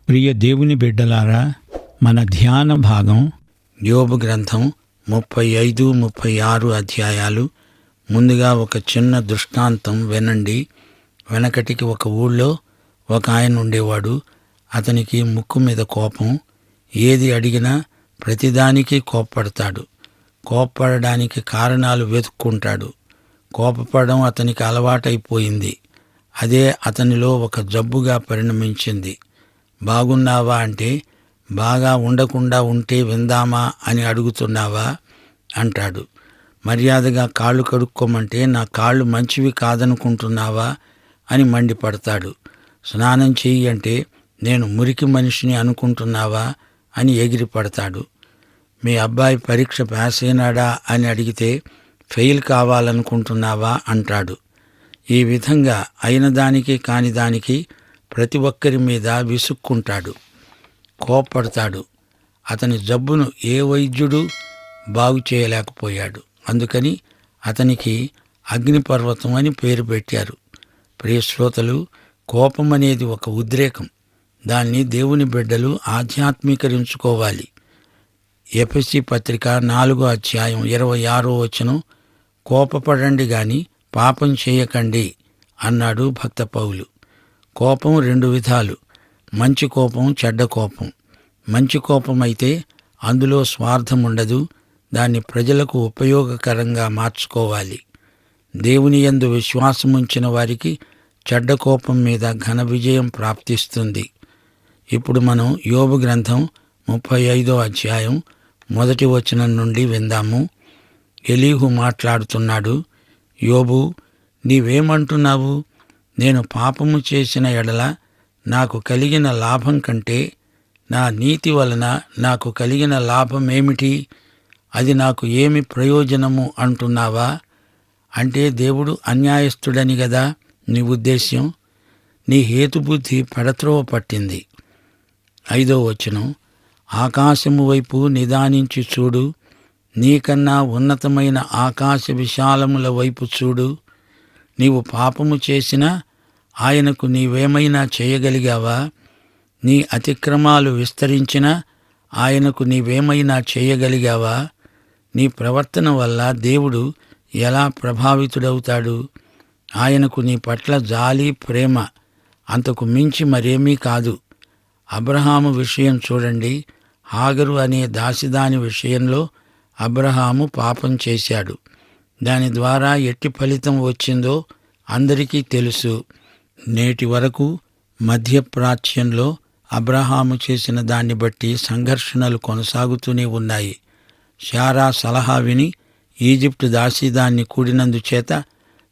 ప్రియ దేవుని బిడ్డలారా, మన ధ్యాన భాగం యోబు గ్రంథం 35, 36 అధ్యాయాలు. ముందుగా ఒక చిన్న దృష్టాంతం వినండి. వెనకటికి ఒక ఊళ్ళో ఒక ఆయన ఉండేవాడు. అతనికి ముక్కు మీద కోపం. ఏది అడిగినా ప్రతిదానికి కోప్పడతాడు. కోప్పడడానికి కారణాలు వెతుక్కుంటాడు. కోపపడడం అతనికి అలవాటైపోయింది. అదే అతనిలో ఒక జబ్బుగా పరిణమించింది. బాగున్నావా అంటే, బాగా ఉండకుండా ఉంటే విందామా అని అడుగుతున్నావా అంటాడు. మర్యాదగా కాళ్ళు కడుక్కోమంటే నా కాళ్ళు మంచివి కాదనుకుంటున్నావా అని మండిపడతాడు. స్నానం చెయ్యి అంటే నేను మురికి మనిషిని అనుకుంటున్నావా అని ఎగిరిపడతాడు. మీ అబ్బాయి పరీక్ష పాస్ అయినాడా అని అడిగితే ఫెయిల్ కావాలనుకుంటున్నావా అంటాడు. ఈ విధంగా అయిన దానికి కాని దానికి ప్రతి ఒక్కరి మీద విసుక్కుంటాడు, కోప్పడతాడు. అతని జబ్బును ఏ వైద్యుడు బాగు చేయలేకపోయాడు. అందుకని అతనికి అగ్నిపర్వతం అని పేరు పెట్టారు. ప్రియ శ్రోతలు, కోపం అనేది ఒక ఉద్రేకం. దాన్ని దేవుని బిడ్డలు ఆధ్యాత్మీకరించుకోవాలి. ఎఫెసీ పత్రిక 4వ అధ్యాయం 26వ వచనం, కోపపడండి గాని పాపం చేయకండి అన్నాడు భక్త పౌలు. కోపం 2 విధాలు: మంచి కోపం, చెడ్డ కోపం. మంచి కోపం అయితే అందులో స్వార్థం ఉండదు. దాన్ని ప్రజలకు ఉపయోగకరంగా మార్చుకోవాలి. దేవుని యందు విశ్వాసముంచిన వారికి చెడ్డ కోపం మీద ఘన విజయం ప్రాప్తిస్తుంది. ఇప్పుడు మనం యోబు గ్రంథం 35వ అధ్యాయం 1వ వచనం నుండి విందాము. ఎలీహు మాట్లాడుతున్నాడు. యోబు, నీవేమంటున్నావు? నేను పాపము చేసిన ఎడల నాకు కలిగిన లాభం కంటే నా నీతి వలన నాకు కలిగిన లాభమేమిటి? అది నాకు ఏమి ప్రయోజనము అంటున్నావా? అంటే దేవుడు అన్యాయస్తుడని గదా నీ ఉద్దేశ్యం? నీ హేతుబుద్ధి పెడత్రోవ పట్టింది. 5వ వచనం, ఆకాశము వైపు నిదానించి చూడు, నీకన్నా ఉన్నతమైన ఆకాశ విశాలముల వైపు చూడు. నీవు పాపము చేసినా ఆయనకు నీవేమైనా చేయగలిగావా? నీ అతిక్రమాలు విస్తరించినా ఆయనకు నీవేమైనా చేయగలిగావా? నీ ప్రవర్తన వల్ల దేవుడు ఎలా ప్రభావితుడవుతాడు? ఆయనకు నీ పట్ల జాలి, ప్రేమ అంతకు మించి మరేమీ కాదు. అబ్రహాము విషయం చూడండి. హాగరు అనే దాసిదాని విషయంలో అబ్రహాము పాపం చేశాడు. దాని ద్వారా ఎట్టి ఫలితం వచ్చిందో అందరికీ తెలుసు. నేటి వరకు మధ్యప్రాచ్యంలో అబ్రహాము చేసిన దాన్ని బట్టి సంఘర్షణలు కొనసాగుతూనే ఉన్నాయి. శారా సలహా విని ఈజిప్టు దాసీదాన్ని కూడినందుచేత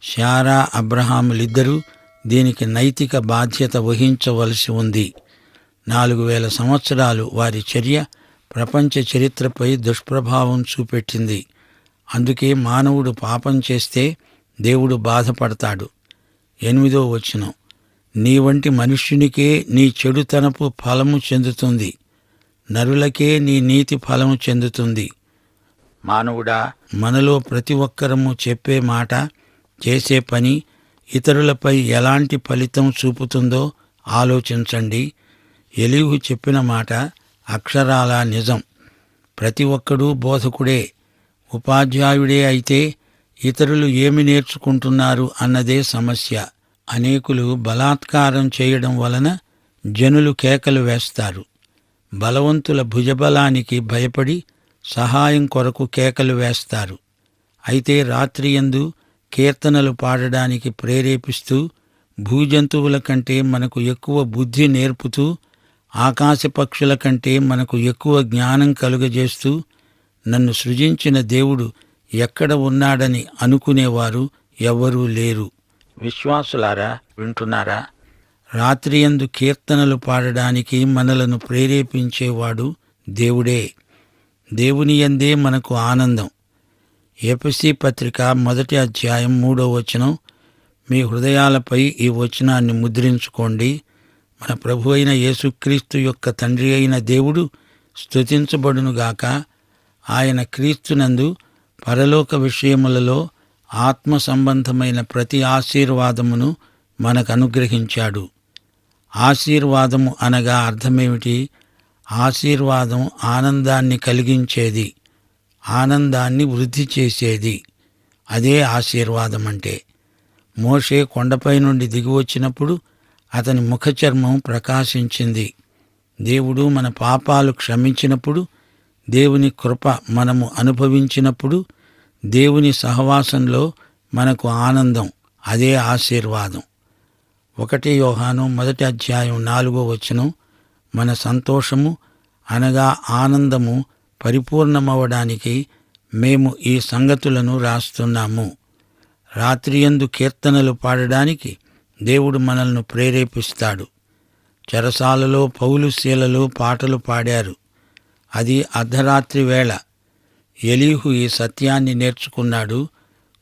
శారా, అబ్రహాములిద్దరూ దీనికి నైతిక బాధ్యత వహించవలసి ఉంది. 4000 సంవత్సరాలు వారి చర్య ప్రపంచ చరిత్రపై దుష్ప్రభావం చూపెట్టింది. అందుకే మానవుడు పాపం చేస్తే దేవుడు బాధపడతాడు. 8వ వచనం, నీ వంటి మనుష్యునికే నీ చెడుతనపు ఫలము చెందుతుంది, నరులకే నీ నీతి ఫలము చెందుతుంది. మానవుడా, మనలో ప్రతి ఒక్కరము చెప్పే మాట, చేసే పని ఇతరులపై ఎలాంటి ఫలితం చూపుతుందో ఆలోచించండి. ఎలీహు చెప్పిన మాట అక్షరాల నిజం. ప్రతి ఒక్కడూ బోధకుడే, ఉపాధ్యాయుడే అయితే ఇతరులు ఏమి నేర్చుకుంటున్నారు అన్నదే సమస్య. అనేకులు బలాత్కారం చేయడం వలన జనులు కేకలు వేస్తారు. బలవంతుల భుజబలానికి భయపడి సహాయం కొరకు కేకలు వేస్తారు. అయితే రాత్రియందు కీర్తనలు పాడడానికి ప్రేరేపిస్తూ, భూజంతువుల కంటే మనకు ఎక్కువ బుద్ధి నేర్పుతూ, ఆకాశ పక్షుల కంటే మనకు ఎక్కువ జ్ఞానం కలుగజేస్తూ, నన్ను సృజించిన దేవుడు ఎక్కడ ఉన్నాడని అనుకునేవారు ఎవ్వరూ లేరు. విశ్వాసులారా, వింటున్నారా? రాత్రియందు కీర్తనలు పాడడానికి మనలను ప్రేరేపించేవాడు దేవుడే. దేవుని యందే మనకు ఆనందం. ఎఫెసీ పత్రిక 1వ అధ్యాయం 3వ వచనం, మీ హృదయాలపై ఈ వచనాన్ని ముద్రించుకోండి. మన ప్రభు అయిన యేసుక్రీస్తు యొక్క తండ్రి అయిన దేవుడు స్తుతించబడునుగాక. ఆయన క్రీస్తునందు పరలోక విషయములలో ఆత్మ సంబంధమైన ప్రతి ఆశీర్వాదమును మనకు అనుగ్రహించాడు. ఆశీర్వాదము అనగా అర్థమేమిటి? ఆశీర్వాదం ఆనందాన్ని కలిగించేది, ఆనందాన్ని వృద్ధి చేసేది. అదే ఆశీర్వాదం అంటే. మోషే కొండపై నుండి దిగివచ్చినప్పుడు అతని ముఖచర్మం ప్రకాశించింది. దేవుడు మన పాపాలు క్షమించినప్పుడు, దేవుని కృప మనము అనుభవించినప్పుడు, దేవుని సహవాసంలో మనకు ఆనందం. అదే ఆశీర్వాదం. 1 యోహాను 1:4 మన సంతోషము అనగా ఆనందము పరిపూర్ణమవడానికి మేము ఈ సంగతులను రాస్తున్నాము. రాత్రియందు కీర్తనలు పాడడానికి దేవుడు మనల్ని ప్రేరేపిస్తాడు. చెరసాలలో పౌలు శీలలు పాటలు పాడారు. అది అర్ధరాత్రి వేళ. ఎలీహు ఈ సత్యాన్ని నేర్చుకున్నాడు.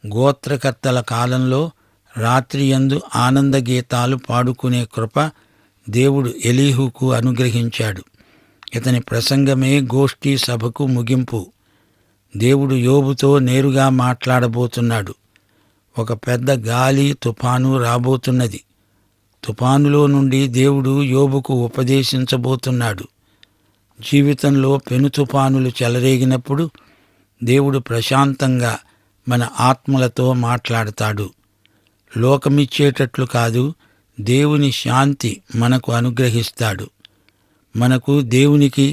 గోత్రకర్తల కాలంలో రాత్రియందు ఆనందగీతాలు పాడుకునే కృప దేవుడు ఎలీహుకు అనుగ్రహించాడు. ఇతని ప్రసంగమే గోష్ఠీ సభకు ముగింపు. దేవుడు యోబుతో నేరుగా మాట్లాడబోతున్నాడు. ఒక పెద్ద గాలి తుఫాను రాబోతున్నది. తుఫానులో నుండి దేవుడు యోబుకు ఉపదేశించబోతున్నాడు. జీవితంలో పెను తుఫానులు చెలరేగినప్పుడు దేవుడు ప్రశాంతంగా మన ఆత్మలతో మాట్లాడతాడు. లోకమిచ్చేటట్లు కాదు, దేవుని శాంతి మనకు అనుగ్రహిస్తాడు. మనకు దేవునికి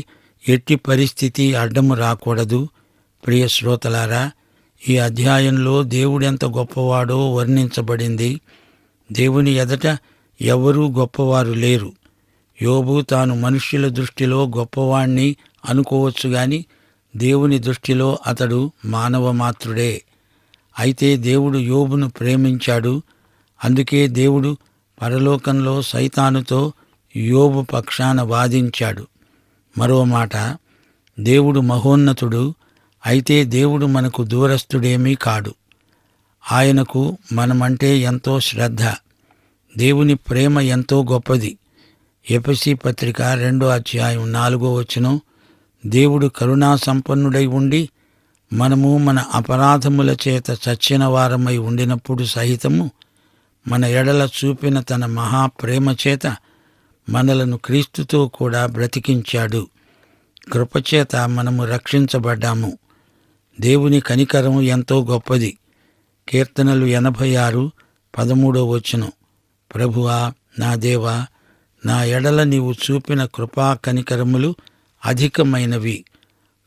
ఎట్టి పరిస్థితి అడ్డము రాకూడదు. ప్రియ శ్రోతలారా, ఈ అధ్యాయంలో దేవుడెంత గొప్పవాడో వర్ణించబడింది. దేవుని ఎదట ఎవరూ గొప్పవారు లేరు. యోబు తాను మనుష్యుల దృష్టిలో గొప్పవాణ్ణి అనుకోవచ్చు గాని దేవుని దృష్టిలో అతడు మానవ మాత్రుడే. అయితే దేవుడు యోబును ప్రేమించాడు. అందుకే దేవుడు పరలోకంలో సైతానుతో యోబు పక్షాన వాదించాడు. మరో మాట, దేవుడు మహోన్నతుడు. అయితే దేవుడు మనకు దూరస్థుడేమీ కాడు. ఆయనకు మనమంటే ఎంతో శ్రద్ధ. దేవుని ప్రేమ ఎంతో గొప్పది. ఎఫెసీ పత్రిక 2:4 దేవుడు కరుణా సంపన్నుడై ఉండి మనము మన అపరాధముల చేత చచ్చిన వారమై ఉండినప్పుడు సహితము మన ఎడల చూపిన తన మహాప్రేమ చేత మనలను క్రీస్తుతో కూడా బ్రతికించాడు. కృపచేత మనము రక్షించబడ్డాము. దేవుని కనికరం ఎంతో గొప్పది. కీర్తనలు 86:13 ప్రభువా, నా దేవా, నా ఎడల నీవు చూపిన కృపా కనికరములు అధికమైనవి.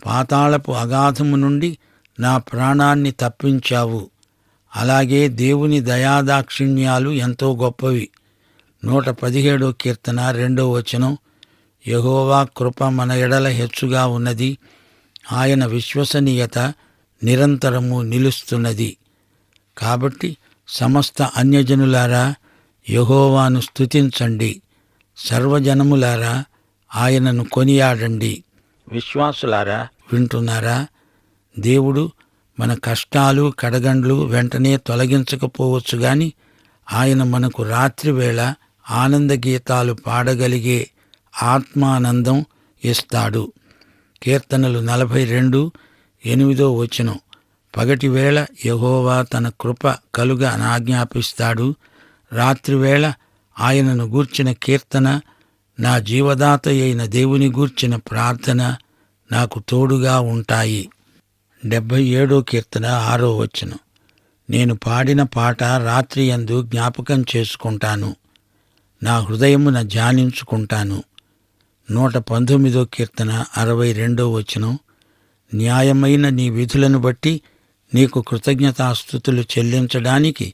పాతాళపు అగాధము నుండి నా ప్రాణాన్ని తప్పించావు. అలాగే దేవుని దయాదాక్షిణ్యాలు ఎంతో గొప్పవి. 117 కీర్తన 2 యెహోవా కృప మన ఎడల హెచ్చుగా ఉన్నది. ఆయన విశ్వసనీయత నిరంతరము నిలుస్తున్నది. కాబట్టి సమస్త అన్యజనులారా, యెహోవాను స్తుతించండి. సర్వజనములారా, ఆయనను కొనియాడండి. విశ్వాసులారా, వింటున్నారా? దేవుడు మన కష్టాలు కడగండ్లు వెంటనే తొలగించకపోవచ్చు గాని ఆయన మనకు రాత్రివేళ ఆనందగీతాలు పాడగలిగే ఆత్మానందం ఇస్తాడు. కీర్తనలు 42:8 పగటివేళ యెహోవా తన కృప కలుగ ఆజ్ఞాపిస్తాడు. రాత్రివేళ ఆయనను గూర్చిన కీర్తన, నా జీవదాత అయిన దేవుని గూర్చిన ప్రార్థన నాకు తోడుగా ఉంటాయి. 77 కీర్తన 6 నేను పాడిన పాట రాత్రియందు జ్ఞాపకం చేసుకుంటాను, నా హృదయమున ధ్యానించుకుంటాను. 119 కీర్తన 62 న్యాయమైన నీ విధులను బట్టి నీకు కృతజ్ఞతాస్తుతులు చెల్లించడానికి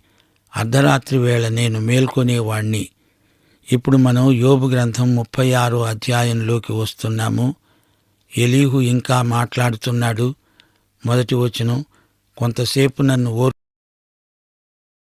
అర్ధరాత్రి వేళ నేను మేల్కొనేవాణ్ణి. ఇప్పుడు మనం యోబు గ్రంథం 36 అధ్యాయంలోకి వస్తున్నాము. ఎలీహు ఇంకా మాట్లాడుతున్నాడు. 1 కొంతసేపు నన్ను